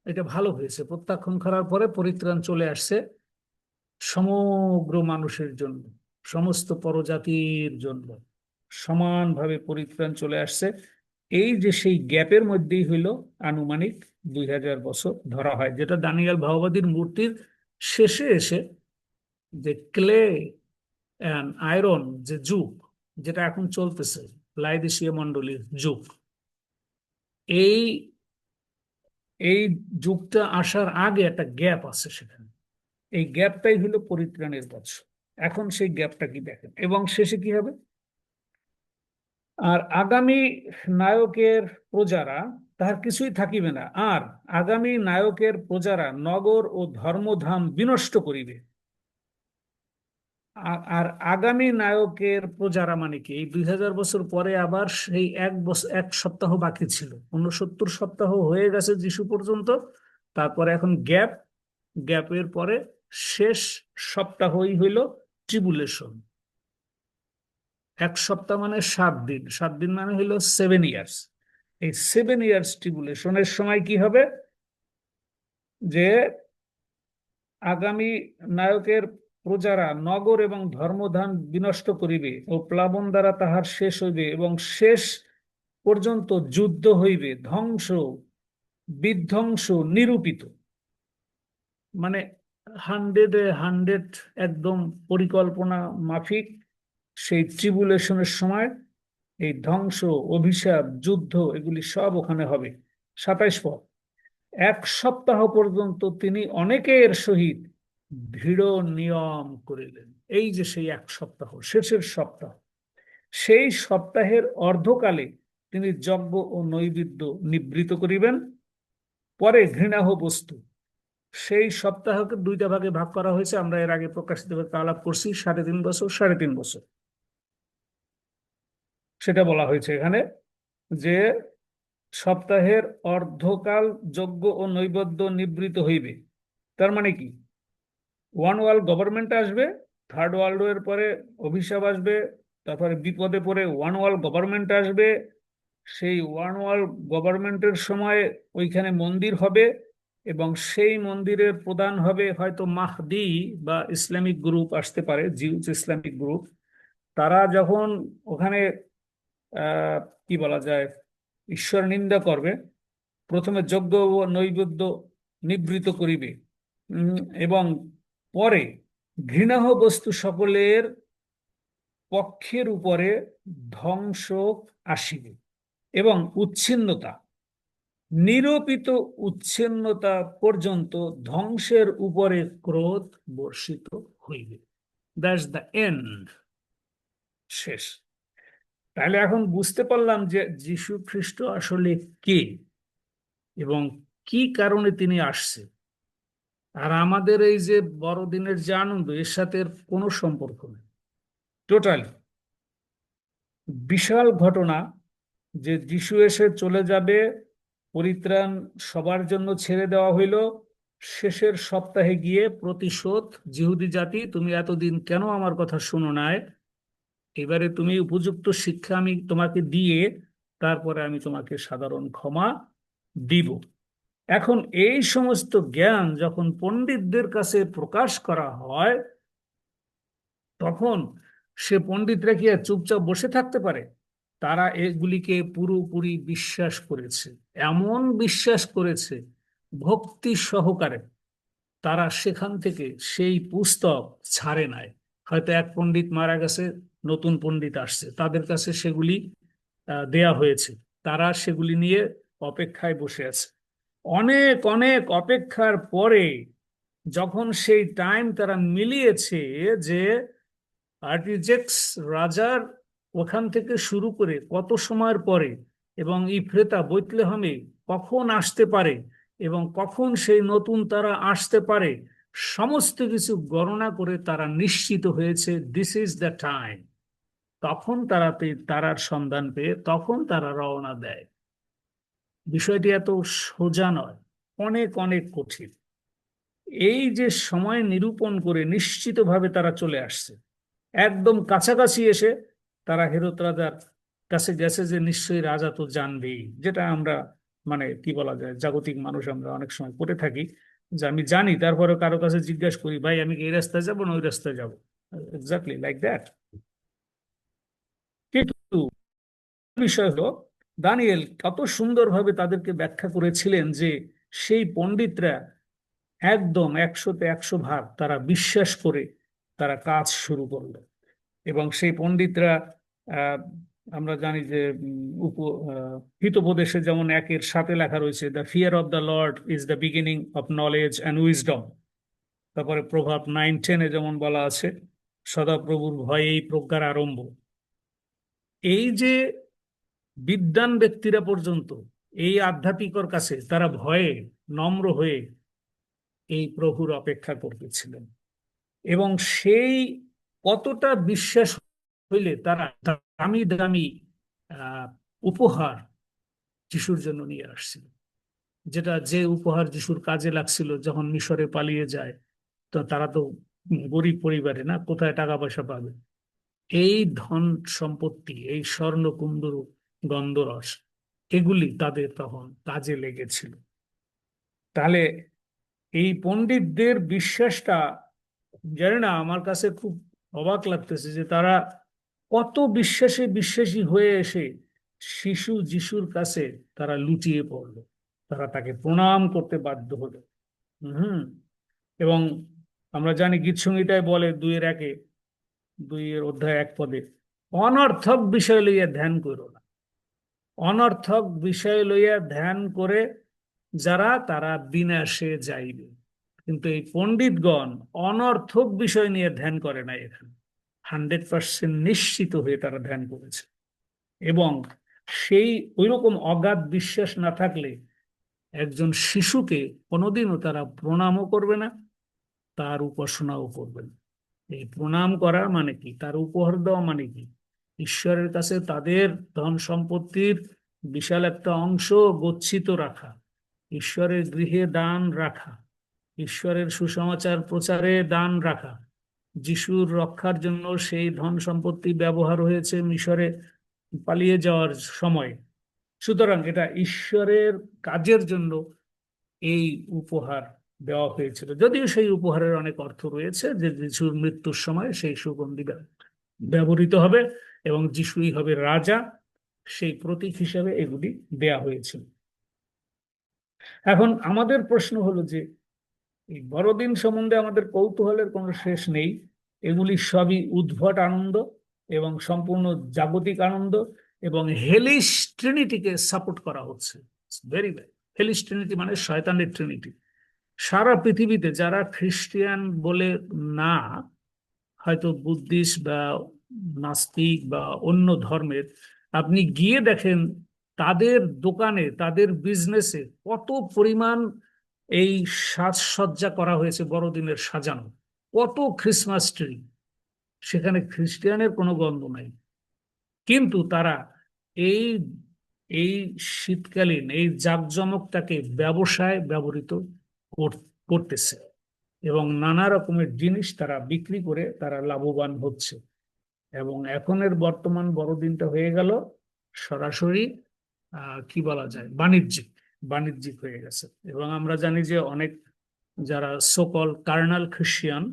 এটা ভালো হয়েছে, প্রত্যাখ্যান করার পরে পরিত্রাণ চলে আসছে সমগ্র মানুষের জন্য, সমস্ত পরজাতির জন্য সমানভাবে পরিত্রাণ চলে আসছে। এই যে সেই গ্যাপের মধ্যেই হইল আনুমানিক 2000 বছর ধরা হয়, যেটা দানিয়েল ভাওবাদীর মূর্তির শেষে এসে যে ক্লে অ্যান্ড আয়রন যে যুগ, যেটা এখন চলতেছে, লাইদেশীয় মণ্ডলীর যুগ, এই এই যুগটা আসার আগে একটা গ্যাপ আছে সেখানে। এই গ্যাপটাই হলো পরিত্রাণের বৎসর। এখন সেই গ্যাপটা কি দেখেন, এবং শেষে কি হবে। আর আগামী নায়কের প্রজারা, তাহার কিছুই থাকিবে না। আর আগামী নায়কের প্রজারা নগর ও ধর্মধাম বিনষ্ট করিবে। আর আগামী নায়কের প্রজারা মানে কি, এই 2000 বছর পরে আবার সেই 1 বছর 1 সপ্তাহ বাকি ছিল, 69 সপ্তাহ হয়ে গেছে যিশু পর্যন্ত। তারপরে এখন গ্যাপ, গ্যাপের পরে শেষ সপ্তাহই হইল ট্রিবুলেশন। 1 সপ্তাহ মানে 7 দিন, 7 দিন মানে হইল 7 ইয়ার্স। এই 7 ইয়ার্স ট্রিবুলেশনের সময় কি হবে, যে আগামী নায়কের প্রজারা নগর এবং ধর্মধাম বিনষ্ট করিবে ও প্লাবন দ্বারা তাহার শেষ হইবে এবং শেষ পর্যন্ত যুদ্ধ হইবে, ধ্বংস বিধ্বংস নিরূপিত। মানে 100-100 একদম পরিকল্পনা মাফিক সেই ট্রিবুলেশনের সময় এই ধ্বংস, অভিশাপ, যুদ্ধ এগুলি সব ওখানে হবে। 27 পদ, 1 সপ্তাহ পর্যন্ত তিনি অনেকের সহিত দৃঢ় নিয়ম করিলেন। এই যে সেই 1 সপ্তাহ, শেষের সপ্তাহ, সেই সপ্তাহের অর্ধকালে তিনি যজ্ঞ ও নৈবেদ্য নিবৃত করিবেন। পরে ঘৃণাহ বস্তু, সেই সপ্তাহকে 2টা ভাগে ভাগ করা হয়েছে, আমরা এর আগে প্রকাশিত আলাপ করছি, 3.5 বছর 3.5 বছর। সেটা বলা হয়েছে এখানে যে সপ্তাহের অর্ধকাল যজ্ঞ ও নৈবেদ্য নিবৃত হইবে। তার মানে কি, ওয়ান ওয়ার্ল্ড গভর্নমেন্ট আসবে, থার্ড ওয়ার্ল্ড এর পরে অভিশাপ আসবে, তারপরে বিপদে পড়ে ওয়ান ওয়ার্ল্ড গভর্নমেন্ট আসবে। সেই ওয়ান ওয়ার্ল্ড গভর্নমেন্টের সময় ওইখানে মন্দির হবে এবং সেই মন্দিরের প্রধান হবে হয়তো মাহদি বা ইসলামিক গ্রুপ আসতে পারে, জিউস ইসলামিক গ্রুপ। তারা যখন ওখানে আহ কি বলা যায়, ঈশ্বর নিন্দা করবে, প্রথমে যজ্ঞ ও নৈবেদ্য নিবৃত করিবে এবং পরে ঘৃণাহ বস্তু সকলের পক্ষের উপরে ধ্বংস আসিবে এবং উচ্ছিন্নতা, নিরূপিত উচ্ছিন্নতা পর্যন্ত ধ্বংসের উপরে ক্রোধ বর্ষিত হইবে। দ্যাটস দ্য এন্ড, শেষ। তাহলে এখন বুঝতে পারলাম যে যীশু খ্রিস্ট আসলে কে এবং কি কারণে তিনি আসছে। আর আমাদের এই যে বড়দিনের যে আনন্দ, এর সাথে এর কোনো সম্পর্ক নেই, টোটালি। বিশাল ঘটনা যে যিশু এসে চলে যাবে, পরিত্রাণ সবার জন্য ছেড়ে দেওয়া হইল, শেষের সপ্তাহে গিয়ে প্রতিশোধ, জিহুদি জাতি তুমি এতদিন কেন আমার কথা শুনো নাই, এবারে তুমি উপযুক্ত শিক্ষা আমি তোমাকে দিয়ে তারপরে আমি তোমাকে সাধারণ ক্ষমা দিব। এখন এই সমস্ত জ্ঞান যখন পণ্ডিতদের কাছে প্রকাশ করা হয়, তখন সে পণ্ডিতরা কি আর চুপচাপ বসে থাকতে পারে? তারা এগুলিকে পুরোপুরি বিশ্বাস করেছে, এমন বিশ্বাস করেছে ভক্তি সহকারে। তারা সেখান থেকে সেই পুস্তক ছাড়ে নাই। হয়তো এক পণ্ডিত মারা গেছে, নতুন পণ্ডিত আসছে, তাদের কাছে সেগুলি দেয়া হয়েছে, তারা সেগুলি নিয়ে অপেক্ষায় বসে আছে। অনেক অনেক অপেক্ষার পরে যখন সেই টাইম তারা মিলিয়েছে যে আর্টিজেক্স রাজার ওখান থেকে শুরু করে কত সময়ের পরে এবং ইফ্রেতা বৈতলেহমে কখন আসতে পারে এবং কখন সেই নতুন তারা আসতে পারে, সমস্ত কিছু গণনা করে তারা নিশ্চিত হয়েছে দিস ইজ দ্য টাইম। তখন তারা তারার সন্ধান পেয়ে তখন তারা রওনা দেয়। বিষয়টি এত সোজা নয়, অনেক অনেক কঠিন। এই যে সময় নিরূপণ করে নিশ্চিতভাবে তারা চলে আসছে, একদম কাছাকাছি এসে তারা হেরত রাজার কাছে গেছে যে নিশ্চয়ই রাজা তো জানবেই, যেটা আমরা মানে কি বলা যায় জাগতিক মানুষ আমরা অনেক সময় করে থাকি, যে আমি জানি তারপরে কারো কাছে জিজ্ঞাসা করি ভাই আমি কি এই রাস্তায় যাবো না ওই রাস্তায় যাবো, এক্স্যাক্টলি লাইক দ্যাট। কিন্তু বিষয় হলো দানিয়েল কত সুন্দরভাবে তাদেরকে ব্যাখ্যা করেছিলেন যে সেই পণ্ডিতরা একদম 100-তে 100 ভাগ তারা বিশ্বাস করে তারা কাজ শুরু করলো। এবং সেই পণ্ডিতরা আহ, আমরা জানি যে হিতোপদেশে যেমন 1-এর 7-এ লেখা রয়েছে, the fear of the Lord is the beginning of knowledge and wisdom. তারপরে প্রভাব 9-10-এ যেমন বলা আছে, সদাপ্রভুর ভয়েই প্রজ্ঞার আরম্ভ। এই যে বিদ্বান ব্যক্তিরা পর্যন্ত এই আধ্যাত্মিকর কাছে তারা ভয়ে নম্র হয়ে এই প্রভুর অপেক্ষা করতেছিলেন। এবং সেই কতটা বিশ্বাস হইলে তারা দামি দামি আহ উপহার যিশুর জন্য নিয়ে আসছিল, যে উপহার যিশুর কাজে লাগছিল যখন মিশরে পালিয়ে যায়। তো তারা তো গরিব পরিবারে না, কোথায় টাকা পয়সা পাবে? এই ধন সম্পত্তি, এই স্বর্ণ কুন্দরু গন্ধরস, এগুলি তাদের তখন কাজে লেগেছিল। তাহলে এই পণ্ডিতদের বিশ্বাসটা জানি না, আমার কাছে খুব অবাক লাগতেছে যে তারা কত বিশ্বাসী বিশ্বাসী হয়ে এসে শিশু যিশুর কাছে তারা লুটিয়ে পড়লো, তারা তাকে প্রণাম করতে বাধ্য হলো। হুম। এবং আমরা জানি গীত সংহিতায় বলে 2-1, 2 অধ্যায় 1 পদে, অনর্থক বিষয় লইয়া ধ্যান করো না। অনর্থক বিষয় লইয়া ধ্যান করে যারা, তারা বিনাশে যাইবে। কিন্তু এই পণ্ডিতগণ অনর্থক বিষয় নিয়ে ধ্যান করে না, এখানে 100% নিশ্চিত হয়ে তারা ধ্যান করেছে। এবং সেই ওইরকম অগাধ বিশ্বাস না থাকলে একজন শিশুকে কোনোদিনও তারা প্রণামও করবে না, তার উপাসনাও করবে না। এই প্রণাম করা মানে কি, তার উপহার দেওয়া মানে কি, ঈশ্বরের কাছে তাদের ধন সম্পত্তির বিশাল একটা অংশ গচ্ছিত রাখা, ঈশ্বরের গৃহে দান রাখা, ঈশ্বরের সুসমাচার প্রচারে দান রাখা। যিশুর রক্ষার জন্য সেই ধন সম্পত্তি ব্যবহার হয়েছে মিশরে পালিয়ে যাওয়ার সময়। সুতরাং এটা ঈশ্বরের কাজের জন্য এই উপহার দেওয়া হয়েছিল, যদিও সেই উপহারের অনেক অর্থ রয়েছে, যে যিশুর মৃত্যুর সময় সেই সুগন্ধি ব্যবহৃত হবে এবং যিশুই হবে রাজা, সেই প্রতীক হিসেবে এগুলি দেয়া হয়েছিল। এখন আমাদের প্রশ্ন হলো যে এই বড়দিন সম্বন্ধে আমাদের কৌতূহলের কোনো শেষ নেই। এগুলি সবই উদ্ভট আনন্দ এবং সম্পূর্ণ জাগতিক আনন্দ, এবং হেলিশ ট্রিনিটিকে সাপোর্ট করা হচ্ছে। Very bad. হেলিশ ট্রিনিটি মানে শয়তানের ট্রিনিটি। সারা পৃথিবীতে যারা খ্রিস্টিয়ান বলে না, হয়তো বুদ্ধিস্ট বা নাস্তিক বা অন্য ধর্মের, আপনি গিয়ে দেখেন তাদের দোকানে, তাদের বিজনেসে কত পরিমাণ এই সাজসজ্জা করা হয়েছে, বড়দিনের সাজানো, কত ক্রিসমাস ট্রি। সেখানে খ্রিস্টিয়ানের কোনো গন্ধ নাই, কিন্তু তারা এই এই শীতকালীন এই জাঁকজমকটাকে ব্যবসায় ব্যবহৃত করতেছে এবং নানা রকমের জিনিস তারা বিক্রি করে তারা লাভবান হচ্ছে। এবং এখনের বর্তমান বড়দিনটা হয়ে গেল সরাসরি কি বলা যায়, বাণিজ্যিক, বাণিজ্যিক হয়ে গেছে। এবং আমরা জানি যে অনেক যারা সকল কার্নাল খ্রিস্টিয়ান,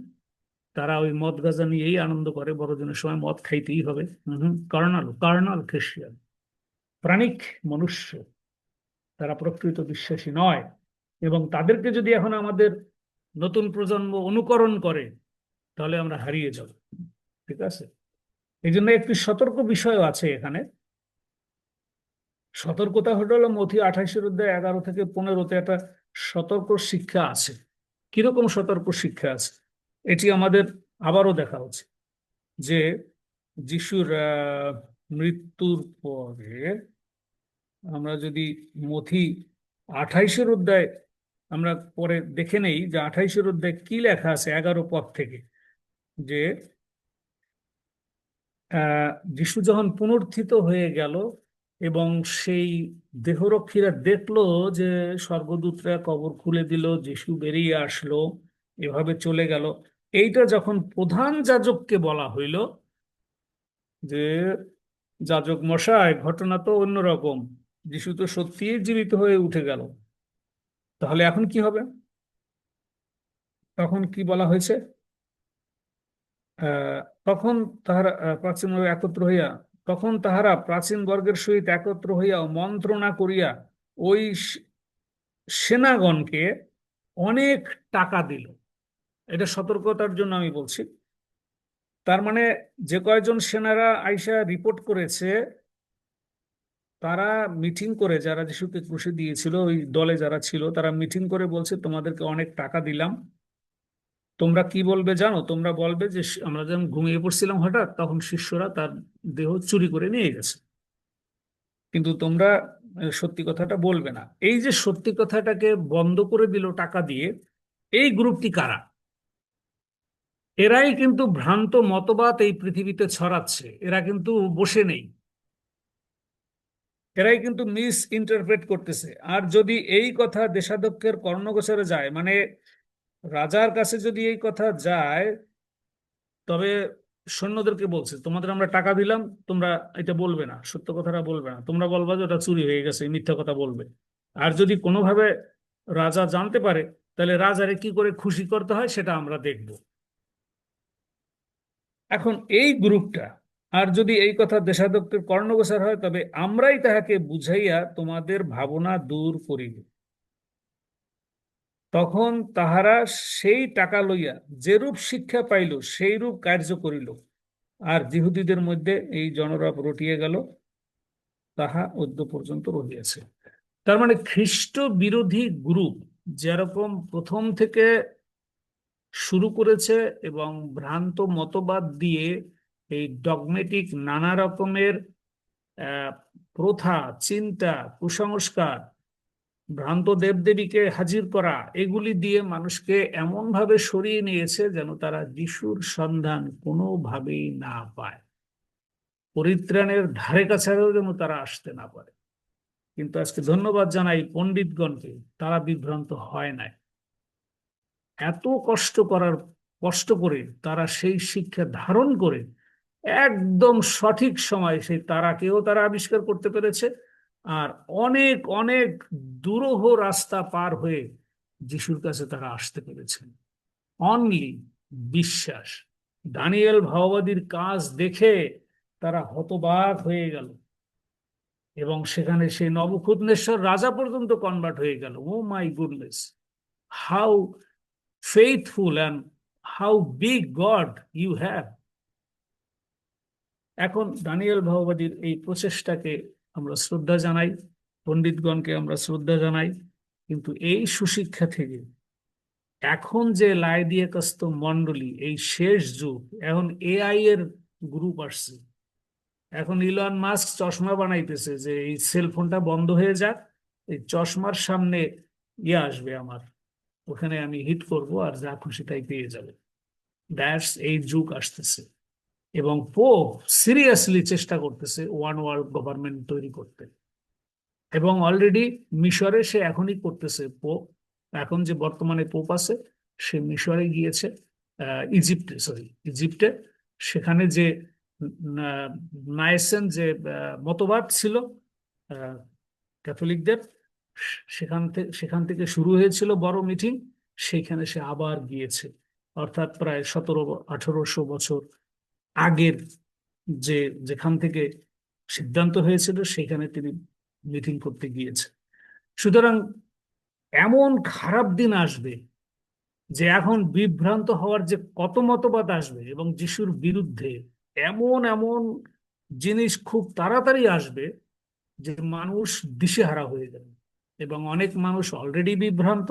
তারা ওই মদ গাঁজা নিয়েই আনন্দ করে, বড়দিনের সময় মদ খাইতেই হবে। কার্নাল কার্নাল খ্রিস্টিয়ান, প্রাণিক মনুষ্য, তারা প্রকৃত বিশ্বাসী নয়। এবং তাদেরকে যদি এখন আমাদের নতুন প্রজন্ম অনুকরণ করে, তাহলে আমরা হারিয়ে যাব। ঠিক আছে, এই জন্য একটি সতর্ক বিষয় আছে এখানে। সতর্কতা হলো মথি 28-11-15 একটা সতর্ক শিক্ষা আছে। কিরকম সতর্ক শিক্ষা আছে, এটি আমাদের আবারও দেখা উচিত। যে যিশুর মৃত্যুর পরে আমরা যদি মথি 28 অধ্যায় আমরা পরে দেখে নেই, যে 28 অধ্যায় কি লেখা আছে 11 পদ থেকে, যে যিশু যখন পুনরুত্থিত হয়ে গেল এবং সেই দেহরক্ষীরা দেখলো যে স্বর্গদূতরা কবর খুলে দিল, যিশু বেরিয়ে আসলো, এভাবে চলে গেল। এইটা যখন প্রধান যাজককে বলা হইল যে যাজক মশাই, ঘটনা তো অন্যরকম, যিশু তো সত্যিই জীবিত হয়ে উঠে গেল, তাহলে এখন কি হবে? তখন কি বলা হয়েছে? আহ, তখন তাহারা প্রাচীন একত্র হইয়া, তখন তাহারা প্রাচীন বর্গের সহিত একত্র হইয়া মন্ত্রণা করিয়া ওই সেনাগণকে অনেক টাকা দিল। এটা সতর্কতার জন্য আমি বলছি। তার মানে যে কয়জন সেনারা আইসা রিপোর্ট করেছে, তারা মিটিং করে, যারা যিশুকে ক্রুশে দিয়েছিল ওই দলে যারা ছিল, তারা মিটিং করে বলছে তোমাদেরকে অনেক টাকা দিলাম, তোমরা কি বলবে জানো? তোমরা বলবে যে আমরা যখন ঘুমিয়ে পড়ছিলাম হঠাৎ, তখন শিষ্যরা তার দেহ চুরি করে নিয়ে গেছে। কিন্তু তোমরা সত্যি কথাটা বলবে না। এই যে সত্যি কথাটাকে বন্ধ করে দিল টাকা দিয়ে, এই গ্রুপটি কারা? এরাই কিন্তু ভ্রান্ত মতবাদ এই পৃথিবীতে ছড়াচ্ছে। এরা কিন্তু বসে নেই, এরাই কিন্তু মিস ইন্টারপ্রেট করতেছে। আর যদি এই কথা দেশাধ্যক্ষের কর্ণগোচরে যায়, মানে রাজার কাছে যদি এই কথা যায়, তবে সৈন্যদেরকে বলছে তোমাদের আমরা টাকা দিলাম, তোমরা এটা বলবে না, সত্য কথাটা বলবে না, তোমরা বলবা যে ওটা চুরি হয়ে গেছে, মিথ্যা কথা বলবে। আর যদি কোনোভাবে রাজা জানতে পারে, তাহলে রাজারে কি করে খুশি করতে হয় সেটা আমরা দেখব। এখন এই গ্রুপটা, আর যদি এই কথা দেশাধ্যক্ষের কর্ণগোচর হয়, তবে আমরাই তাহাকে বুঝাইয়া তোমাদের ভাবনা দূর করিব। তখন তাহারা সেই টাকা লইয়া যেরূপ শিক্ষা পাইল সেইরূপ কার্য করিল, আর যিহুদীদের মধ্যে এই জনরব রটিয়ে গেল, তাহা অদ্য পর্যন্ত রহিয়াছে। তার মানে খ্রিস্ট বিরোধী গ্রুপ যেরকম প্রথম থেকে শুরু করেছে এবং ভ্রান্ত মতবাদ দিয়ে এই ডগমেটিক নানা রকমের আহ, প্রথা, চিন্তা, কুসংস্কার, ভ্রান্ত দেবদেবীকে হাজির করা, এগুলি দিয়ে মানুষকে এমন ভাবে সরিয়ে নিয়েছে যেন তারা যিশুর সন্ধান কোনোভাবেই না পায়, পরিত্রাণের ধারে কাছেও যেন তারা আসতে না পারে। কিন্তু আজকে ধন্যবাদ জানাই পণ্ডিতগণকে, তারা বিভ্রান্ত হয় নাই। এত কষ্ট করে তারা সেই শিক্ষা ধারণ করে একদম সঠিক সময় সেই তারাকেও তারা আবিষ্কার করতে পেরেছে, আর অনেক অনেক দুরূহ রাস্তা পার হয়ে যিশুর কাছে তারা আসতে পেরেছেন। অনলি বিশ্বাস। দানিয়েল ভাওবাদীর কাজ দেখে তারা হতবাক হয়ে গেল, এবং সেখানে সেই নবুখুদনেশ্বর রাজা পর্যন্ত কনভার্ট হয়ে গেল। Oh my goodness, how faithful and how big God you have. এখন দানিয়েল ভাওবাদীর এই প্রচেষ্টাকে আমরা শ্রদ্ধা জানাই, পণ্ডিতগণকে আমরা শ্রদ্ধা জানাই, কিন্তু এই সুশিক্ষা থেকে এখন যে লাইদিয়াকাস্ত মণ্ডলী, এই শেষ যুগ, এখন এআই এর গ্রুপ আসছে। এখন ইলন মাস্ক চশমা বানাইতেছে যে এই সেলফোনটা বন্ধ হয়ে যাক, এই চশমার সামনে আসবে আমার, ওখানে আমি হিট করব আর যা খুশি তাই পেয়ে যাবে। দ্যাটস এই যুগ আসতেছে। এবং পোপ সিরিয়াসলি চেষ্টা করতেছে ওয়ান ওয়ার্ল্ড গভর্নমেন্ট তৈরি করতে, এবং অলরেডি মিশরে সে এখনই করতেছে। পোপ, এখন যে বর্তমানে পোপ আছে, সে মিশরে গিয়েছে, ইজিপ্টে। সেখানে যে নাইসেন যে মতবাদ ছিল আহ, ক্যাথলিকদের, সেখান থেকে শুরু হয়েছিল বড় মিটিং, সেইখানে সে আবার গিয়েছে। অর্থাৎ প্রায় 1700-1800 বছর আগের যে যেখান থেকে সিদ্ধান্ত হয়েছিল সেখানে তিনি মিটিং করতে গিয়েছে। সুতরাং এমন খারাপ দিন আসবে যে এখন বিভ্রান্ত হওয়ার যে কত মতবাদ আসবে, এবং যিশুর বিরুদ্ধে এমন এমন জিনিস খুব তাড়াতাড়ি আসবে যে মানুষ দিশেহারা হয়ে যাবে, এবং অনেক মানুষ অলরেডি বিভ্রান্ত,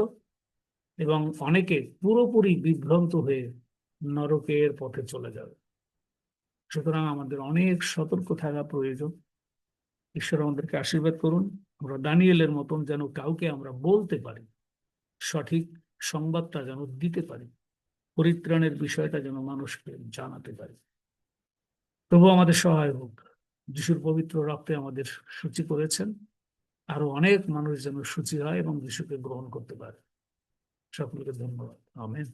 এবং অনেকে পুরোপুরি বিভ্রান্ত হয়ে নরকের পথে চলে যাবে। সুতরাং আমাদের অনেক সতর্ক থাকা প্রয়োজন। ঈশ্বর আমাদেরকে আশীর্বাদ করুন, আমরা দানিয়েলের মতন যেন কাউকে আমরা বলতে পারি, সঠিক সংবাদটা যেন দিতে পারি, পরিত্রাণের বিষয়টা যেন মানুষকে জানাতে পারি। তবু আমাদের সহায় হোক। যিশুর পবিত্র রক্তে আমাদের সূচি করেছেন, আরো অনেক মানুষ যেন সূচি হয় এবং যিশুকে গ্রহণ করতে পারে। সকলকে ধন্যবাদ। আমেন।